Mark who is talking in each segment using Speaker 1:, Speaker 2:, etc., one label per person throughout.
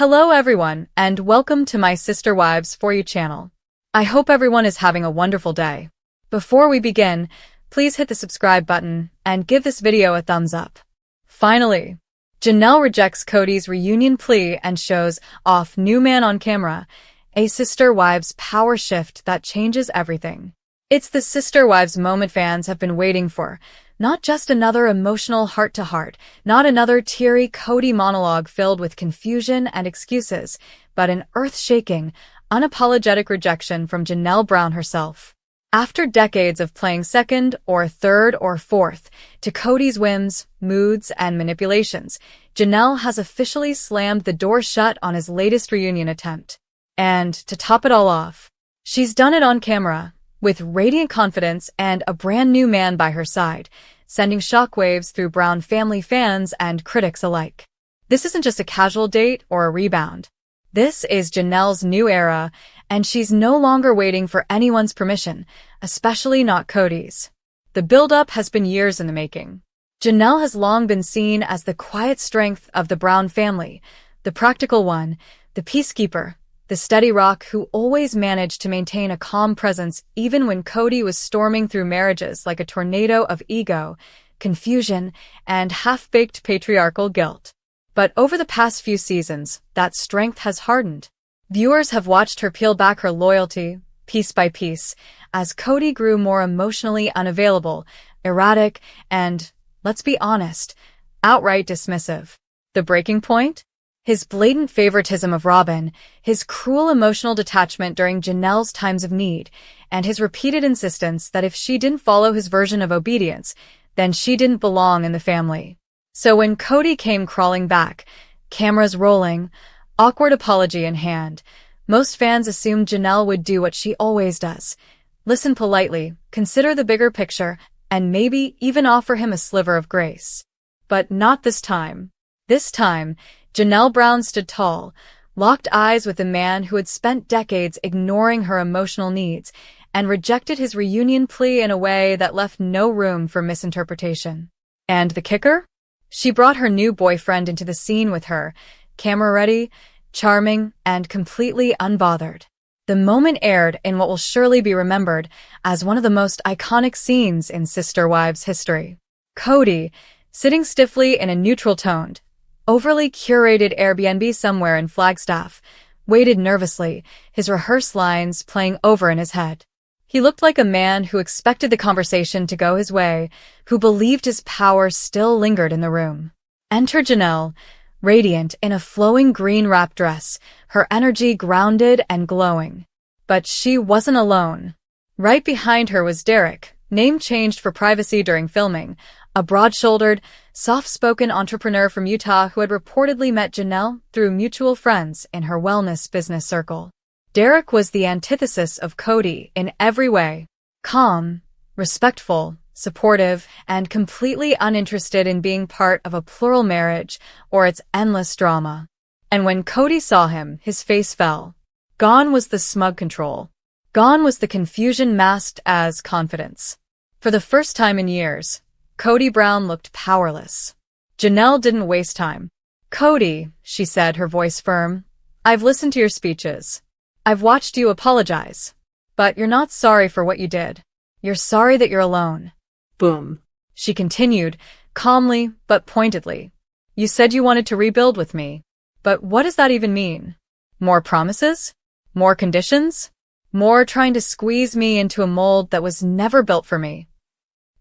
Speaker 1: Hello everyone, and welcome to my Sister Wives For You channel. I hope everyone is having a wonderful day. Before we begin, please hit the subscribe button and give this video a thumbs up. Finally, Janelle rejects Kody's reunion plea and shows off new man on camera, a Sister Wives power shift that changes everything. It's the Sister Wives moment fans have been waiting for. Not just another emotional heart-to-heart, not another teary Kody monologue filled with confusion and excuses, but an earth-shaking, unapologetic rejection from Janelle Brown herself. After decades of playing second or third or fourth to Kody's whims, moods, and manipulations, Janelle has officially slammed the door shut on his latest reunion attempt. And to top it all off, she's done it on camera, with radiant confidence and a brand new man by her side, sending shockwaves through Brown family fans and critics alike. This isn't just a casual date or a rebound. This is Janelle's new era, and she's no longer waiting for anyone's permission, especially not Kody's. The build-up has been years in the making. Janelle has long been seen as the quiet strength of the Brown family, the practical one, the peacekeeper, the steady rock who always managed to maintain a calm presence even when Kody was storming through marriages like a tornado of ego, confusion, and half-baked patriarchal guilt. But over the past few seasons, that strength has hardened. Viewers have watched her peel back her loyalty, piece by piece, as Kody grew more emotionally unavailable, erratic, and, let's be honest, outright dismissive. The breaking point? His blatant favoritism of Robyn, his cruel emotional detachment during Janelle's times of need, and his repeated insistence that if she didn't follow his version of obedience, then she didn't belong in the family. So when Kody came crawling back, cameras rolling, awkward apology in hand, most fans assumed Janelle would do what she always does. Listen politely, consider the bigger picture, and maybe even offer him a sliver of grace. But not this time. This time, Janelle Brown stood tall, locked eyes with a man who had spent decades ignoring her emotional needs, and rejected his reunion plea in a way that left no room for misinterpretation. And the kicker? She brought her new boyfriend into the scene with her, camera-ready, charming, and completely unbothered. The moment aired in what will surely be remembered as one of the most iconic scenes in Sister Wives history. Kody, sitting stiffly in a neutral-toned, overly curated Airbnb somewhere in Flagstaff, waited nervously, his rehearsed lines playing over in his head. He looked like a man who expected the conversation to go his way, who believed his power still lingered in the room. Enter Janelle, radiant in a flowing green wrap dress, her energy grounded and glowing. But she wasn't alone. Right behind her was Derek, name changed for privacy during filming, a broad-shouldered, soft-spoken entrepreneur from Utah who had reportedly met Janelle through mutual friends in her wellness business circle. Derek was the antithesis of Kody in every way. Calm, respectful, supportive, and completely uninterested in being part of a plural marriage or its endless drama. And when Kody saw him, his face fell. Gone was the smug control. Gone was the confusion masked as confidence. For the first time in years, Kody Brown looked powerless. Janelle didn't waste time. "Kody," she said, her voice firm, "I've listened to your speeches. I've watched you apologize. But you're not sorry for what you did. You're sorry that you're alone."
Speaker 2: Boom.
Speaker 1: She continued, calmly but pointedly. "You said you wanted to rebuild with me. But what does that even mean? More promises? More conditions? More trying to squeeze me into a mold that was never built for me?"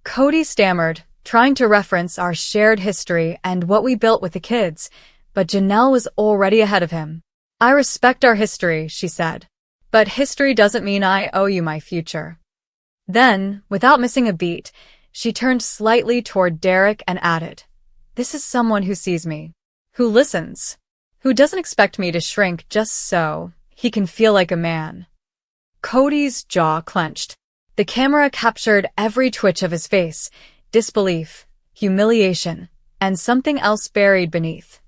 Speaker 1: Kody stammered, trying to reference our shared history and what we built with the kids, but Janelle was already ahead of him. "I respect our history," she said. "But history doesn't mean I owe you my future." Then, without missing a beat, she turned slightly toward Derek and added, "This is someone who sees me, who listens, who doesn't expect me to shrink just so he can feel like a man." Kody's jaw clenched. The camera captured every twitch of his face, disbelief, humiliation, and something else buried beneath.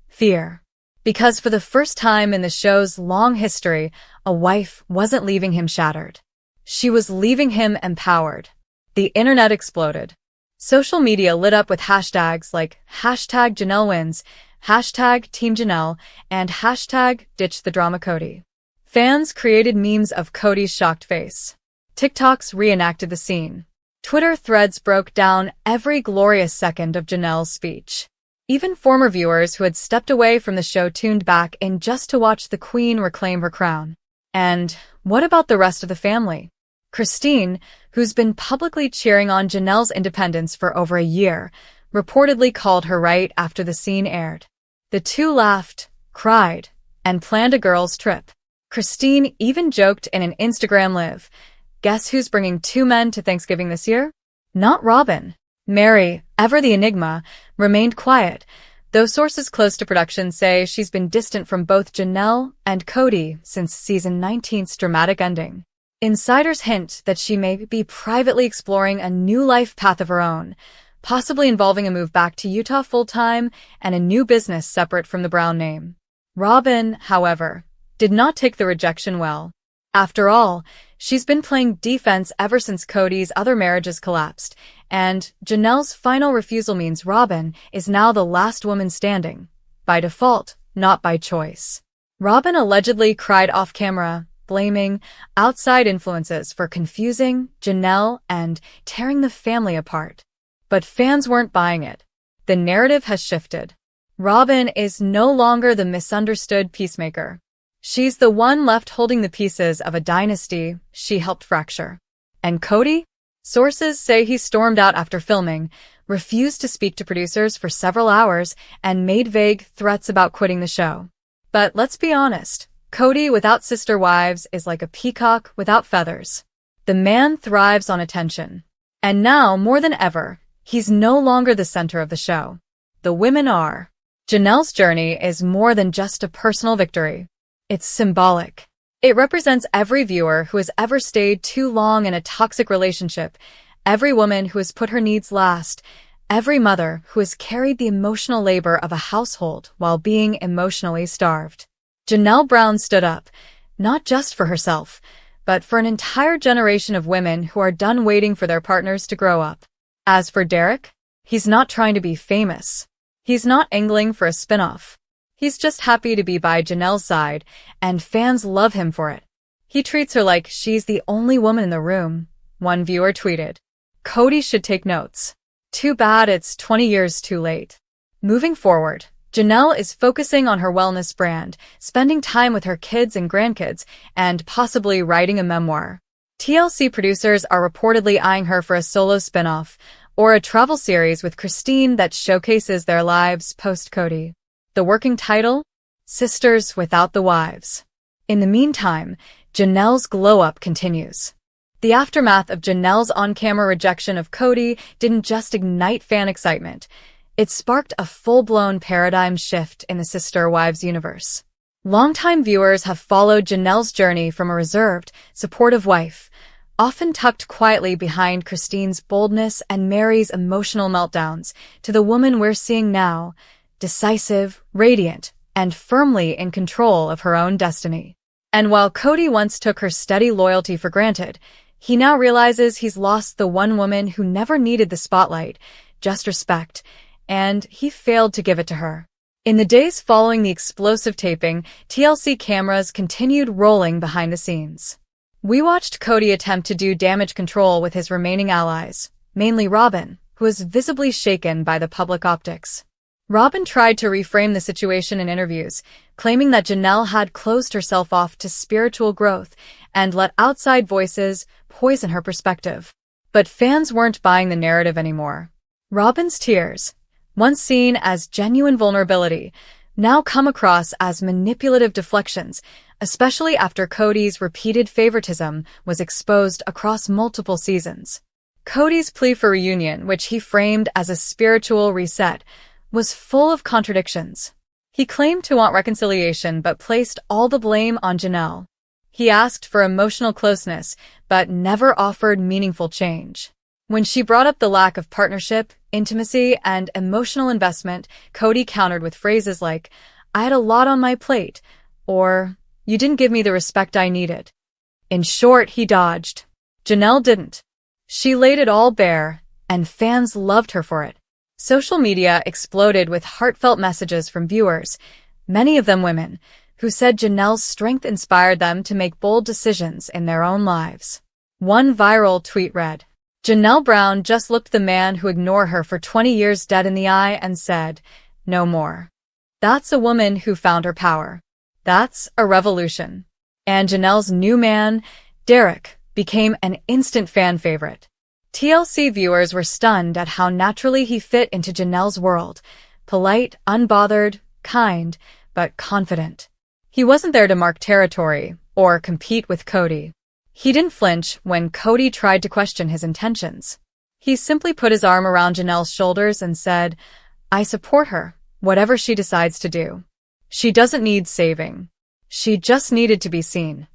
Speaker 1: Fear. Because for the first time in the show's long history, a wife wasn't leaving him shattered. She was leaving him empowered. The internet exploded. Social media lit up with hashtags like #JanelleWins, hashtag Team Janelle, and hashtag Ditch the Drama Kody. Fans created memes of Kody's shocked face. TikToks reenacted the scene. Twitter threads broke down every glorious second of Janelle's speech. Even former viewers who had stepped away from the show tuned back in just to watch the queen reclaim her crown. And what about the rest of the family? Christine, who's been publicly cheering on Janelle's independence for over a year, reportedly called her right after the scene aired. The two laughed, cried, and planned a girls' trip. Christine even joked in an Instagram live, "Guess who's bringing 2 men to Thanksgiving this year? Not Robin." Mary, ever the enigma, remained quiet, though sources close to production say she's been distant from both Janelle and Kody since season 19's dramatic ending. Insiders hint that she may be privately exploring a new life path of her own, possibly involving a move back to Utah full-time and a new business separate from the Brown name. Robin, however, did not take the rejection well. After all, she's been playing defense ever since Kody's other marriages collapsed, and Janelle's final refusal means Robin is now the last woman standing, by default, not by choice. Robin allegedly cried off-camera, blaming outside influences for confusing Janelle and tearing the family apart. But fans weren't buying it. The narrative has shifted. Robin is no longer the misunderstood peacemaker. She's the one left holding the pieces of a dynasty she helped fracture. And Kody? Sources say he stormed out after filming, refused to speak to producers for several hours, and made vague threats about quitting the show. But let's be honest, Kody without sister wives is like a peacock without feathers. The man thrives on attention. And now, more than ever, he's no longer the center of the show. The women are. Janelle's journey is more than just a personal victory. It's symbolic. It represents every viewer who has ever stayed too long in a toxic relationship, every woman who has put her needs last, every mother who has carried the emotional labor of a household while being emotionally starved. Janelle Brown stood up, not just for herself, but for an entire generation of women who are done waiting for their partners to grow up. As for Derek, he's not trying to be famous. He's not angling for a spin-off. He's just happy to be by Janelle's side, and fans love him for it. He treats her like she's the only woman in the room, one viewer tweeted. Kody should take notes. Too bad it's 20 years too late. Moving forward, Janelle is focusing on her wellness brand, spending time with her kids and grandkids, and possibly writing a memoir. TLC producers are reportedly eyeing her for a solo spin-off, or a travel series with Christine that showcases their lives post-Kody. The working title? Sisters Without the Wives. In the meantime, Janelle's glow-up continues. The aftermath of Janelle's on-camera rejection of Kody didn't just ignite fan excitement. It sparked a full-blown paradigm shift in the Sister Wives universe. Longtime viewers have followed Janelle's journey from a reserved, supportive wife, often tucked quietly behind Christine's boldness and Mary's emotional meltdowns, to the woman we're seeing now, decisive, radiant, and firmly in control of her own destiny. And while Kody once took her steady loyalty for granted, he now realizes he's lost the one woman who never needed the spotlight, just respect, and he failed to give it to her. In the days following the explosive taping, TLC cameras continued rolling behind the scenes. We watched Kody attempt to do damage control with his remaining allies, mainly Robin, who was visibly shaken by the public optics. Robin tried to reframe the situation in interviews, claiming that Janelle had closed herself off to spiritual growth and let outside voices poison her perspective. But fans weren't buying the narrative anymore. Robin's tears, once seen as genuine vulnerability, now come across as manipulative deflections, especially after Kody's repeated favoritism was exposed across multiple seasons. Kody's plea for reunion, which he framed as a spiritual reset, was full of contradictions. He claimed to want reconciliation but placed all the blame on Janelle. He asked for emotional closeness but never offered meaningful change. When she brought up the lack of partnership, intimacy, and emotional investment, Kody countered with phrases like, "I had a lot on my plate," or, "You didn't give me the respect I needed." In short, he dodged. Janelle didn't. She laid it all bare, and fans loved her for it. Social media exploded with heartfelt messages from viewers, many of them women, who said Janelle's strength inspired them to make bold decisions in their own lives. One viral tweet read, "Janelle Brown just looked the man who ignored her for 20 years dead in the eye and said, 'No more.' That's a woman who found her power. That's a revolution." And Janelle's new man, Derek, became an instant fan favorite. TLC viewers were stunned at how naturally he fit into Janelle's world, polite, unbothered, kind, but confident. He wasn't there to mark territory or compete with Kody. He didn't flinch when Kody tried to question his intentions. He simply put his arm around Janelle's shoulders and said, "I support her, whatever she decides to do. She doesn't need saving. She just needed to be seen."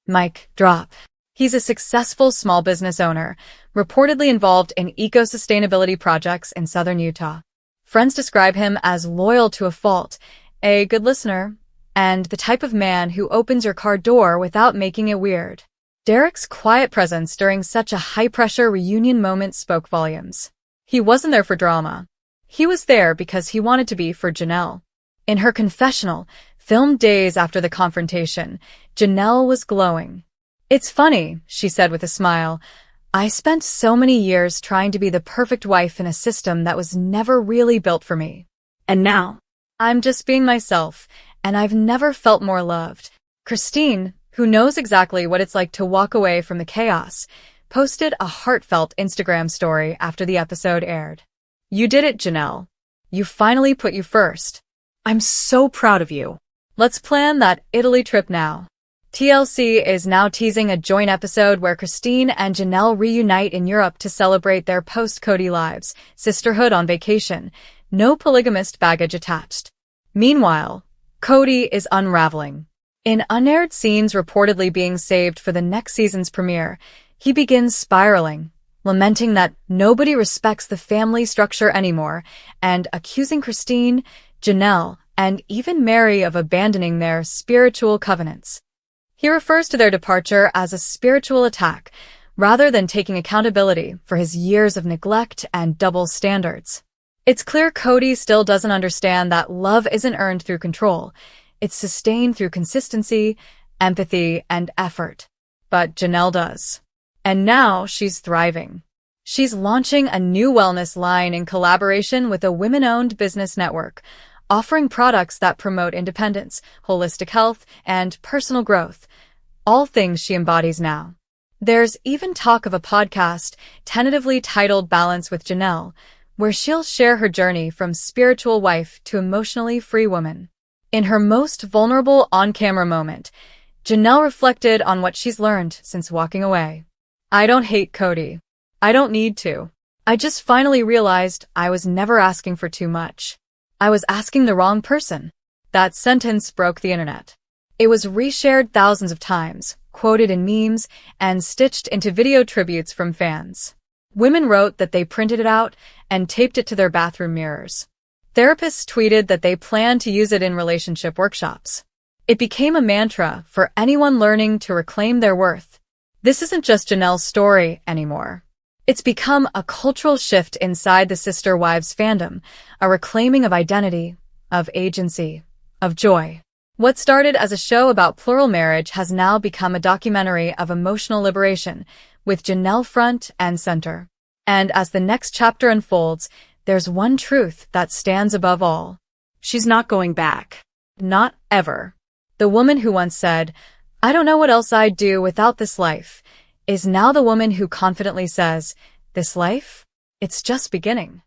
Speaker 1: Mic drop. He's a successful small business owner, reportedly involved in eco-sustainability projects in southern Utah. Friends describe him as loyal to a fault, a good listener, and the type of man who opens your car door without making it weird. Derek's quiet presence during such a high-pressure reunion moment spoke volumes. He wasn't there for drama. He was there because he wanted to be for Janelle. In her confessional, filmed days after the confrontation, Janelle was glowing. "It's funny," she said with a smile. "I spent so many years trying to be the perfect wife in a system that was never really built for me. And now, I'm just being myself, and I've never felt more loved." Christine, who knows exactly what it's like to walk away from the chaos, posted a heartfelt Instagram story after the episode aired. "You did it, Janelle. You finally put you first. I'm so proud of you. Let's plan that Italy trip now." TLC is now teasing a joint episode where Christine and Janelle reunite in Europe to celebrate their post-Kody lives, sisterhood on vacation, no polygamist baggage attached. Meanwhile, Kody is unraveling. In unaired scenes reportedly being saved for the next season's premiere, he begins spiraling, lamenting that nobody respects the family structure anymore, and accusing Christine, Janelle, and even Mary of abandoning their spiritual covenants. He refers to their departure as a spiritual attack, rather than taking accountability for his years of neglect and double standards. It's clear Kody still doesn't understand that love isn't earned through control. It's sustained through consistency, empathy, and effort. But Janelle does. And now she's thriving. She's launching a new wellness line in collaboration with a women-owned business network, offering products that promote independence, holistic health, and personal growth, all things she embodies now. There's even talk of a podcast tentatively titled Balance with Janelle, where she'll share her journey from spiritual wife to emotionally free woman. In her most vulnerable on-camera moment, Janelle reflected on what she's learned since walking away. "I don't hate Kody. I don't need to. I just finally realized I was never asking for too much. I was asking the wrong person." That sentence broke the internet. It was reshared thousands of times, quoted in memes, and stitched into video tributes from fans. Women wrote that they printed it out and taped it to their bathroom mirrors. Therapists tweeted that they plan to use it in relationship workshops. It became a mantra for anyone learning to reclaim their worth. This isn't just Janelle's story anymore. It's become a cultural shift inside the Sister Wives fandom, a reclaiming of identity, of agency, of joy. What started as a show about plural marriage has now become a documentary of emotional liberation, with Janelle front and center. And as the next chapter unfolds, there's one truth that stands above all. She's not going back. Not ever. The woman who once said, "I don't know what else I'd do without this life," is now the woman who confidently says, "This life? It's just beginning."